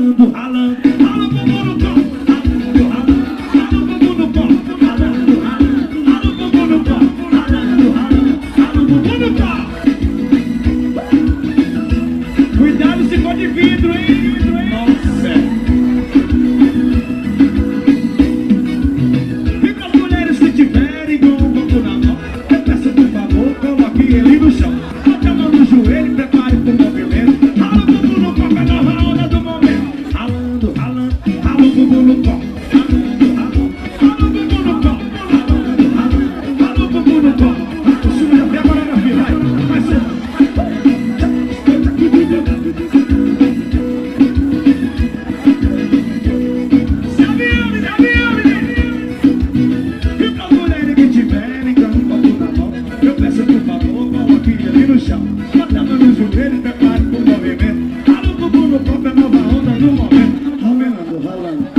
ralando, ralando, rala o bumbum no copo, ralando, ralando, rala o bumbum no copo, ralando, ralando, rala o bumbum no copo, ralando, ralando, rala o bumbum no copo. Cuidado se for de vidro, hein? Nossa. E para as mulheres que tiverem com o copo na mão, eu peço por favor, coloque ele no chão. Bota a mão no joelho e prepare pro movimento. Rala o bumbum no copo, é nova onda do momento. Ralando, ralando, rala o bumbum no copo. Ralando, ralando, rala o bumbum no copo. Ralando, ralando, rala o bumbum no copo. O senhor já vem agora na fila, vai ser. Bota a mão no joelho, prepare pro movimento. Rala o bumbum no copo, é nova onda do momento. Ralando, ralando.